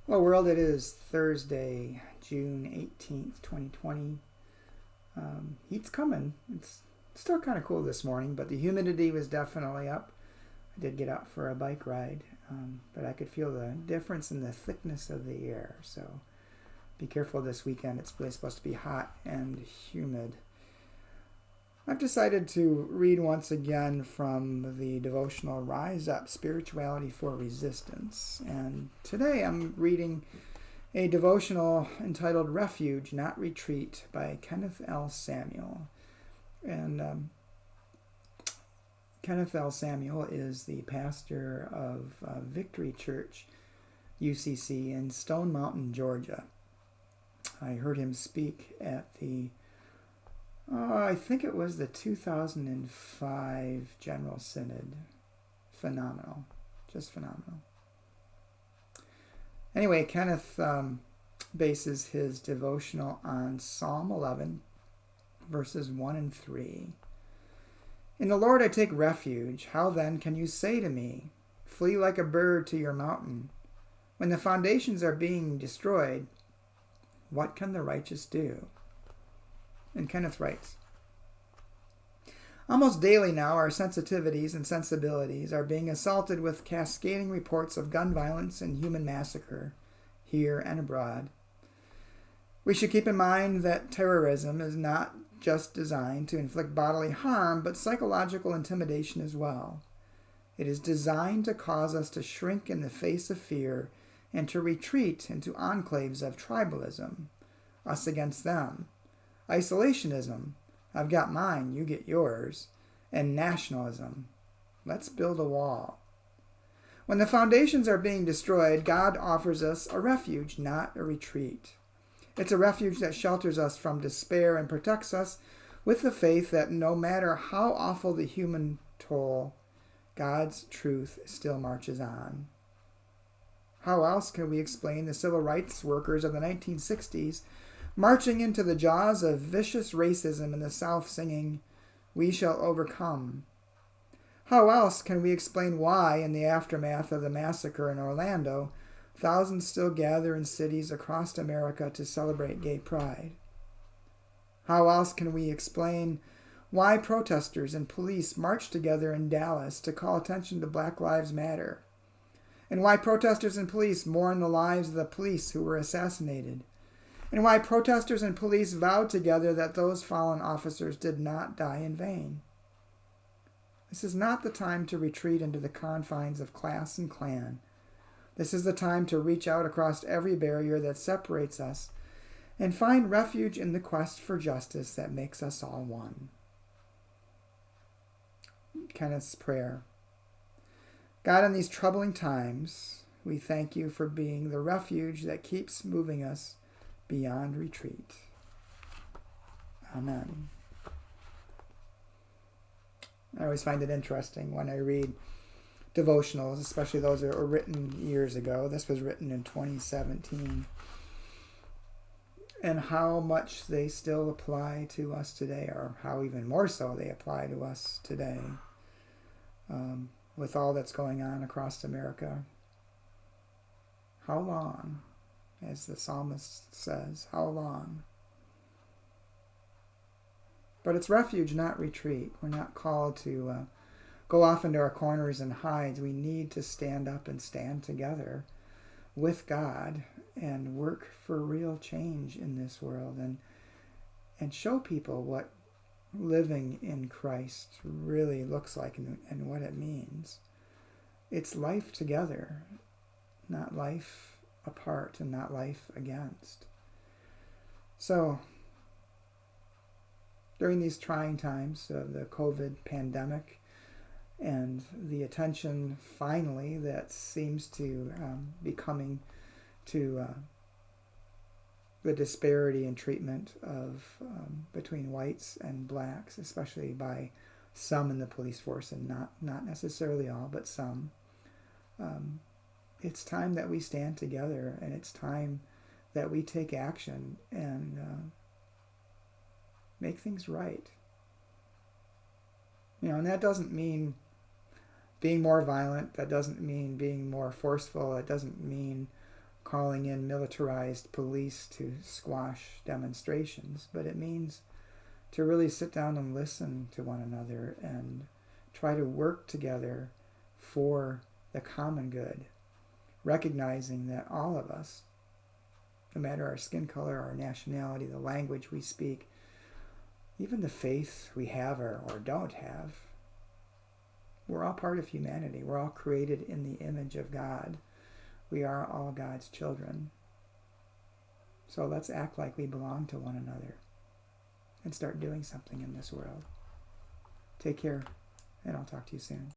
Hello world, it is Thursday, June 18th, 2020. Heat's coming. It's still kind of cool this morning, but the humidity was definitely up. I did get out for a bike ride, but I could feel the difference in the thickness of the air. So be careful this weekend. It's really supposed to be hot and humid. I've decided to read once again from the devotional Rise Up, Spirituality for Resistance. And today I'm reading a devotional entitled Refuge, Not Retreat by Kenneth L. Samuel. And Kenneth L. Samuel is the pastor of Victory Church, UCC, in Stone Mountain, Georgia. I heard him speak at I think it was the 2005 General Synod. Phenomenal. Just phenomenal. Anyway, Kenneth bases his devotional on Psalm 11, verses 1 and 3. In the Lord I take refuge. How then can you say to me, flee like a bird to your mountain? When the foundations are being destroyed, what can the righteous do? And Kenneth writes, almost daily now our sensitivities and sensibilities are being assaulted with cascading reports of gun violence and human massacre, here and abroad. We should keep in mind that terrorism is not just designed to inflict bodily harm, but psychological intimidation as well. It is designed to cause us to shrink in the face of fear and to retreat into enclaves of tribalism, us against them, isolationism, I've got mine, you get yours, and nationalism, let's build a wall. When the foundations are being destroyed, God offers us a refuge, not a retreat. It's a refuge that shelters us from despair and protects us with the faith that no matter how awful the human toll, God's truth still marches on. How else can we explain the civil rights workers of the 1960s marching into the jaws of vicious racism in the South singing, "We shall overcome"? How else can we explain why, in the aftermath of the massacre in Orlando, thousands still gather in cities across America to celebrate gay pride? How else can we explain why protesters and police marched together in Dallas to call attention to Black Lives Matter? And why protesters and police mourn the lives of the police who were assassinated? And why protesters and police vowed together that those fallen officers did not die in vain? This is not the time to retreat into the confines of class and clan. This is the time to reach out across every barrier that separates us and find refuge in the quest for justice that makes us all one. Kenneth's prayer. God, in these troubling times, we thank you for being the refuge that keeps moving us beyond retreat. Amen. I always find it interesting when I read devotionals, especially those that were written years ago. This was written in 2017. And how much they still apply to us today, or how even more so they apply to us today, with all that's going on across America. How long? As the psalmist says, how long? But it's refuge, not retreat. We're not called to go off into our corners and hide. We need to stand up and stand together with God and work for real change in this world and show people what living in Christ really looks like and what it means. It's life together, not life apart and not life against. So, during these trying times of the COVID pandemic and the attention finally that seems to be coming to the disparity in treatment of between whites and blacks, especially by some in the police force, and not necessarily all, but some. It's time that we stand together, and it's time that we take action and make things right. And that doesn't mean being more violent. That doesn't mean being more forceful. It doesn't mean calling in militarized police to squash demonstrations, but it means to really sit down and listen to one another and try to work together for the common good, recognizing that all of us, no matter our skin color, our nationality, the language we speak, even the faith we have or don't have, we're all part of humanity. We're all created in the image of God. We are all God's children. So let's act like we belong to one another and start doing something in this world. Take care, and I'll talk to you soon.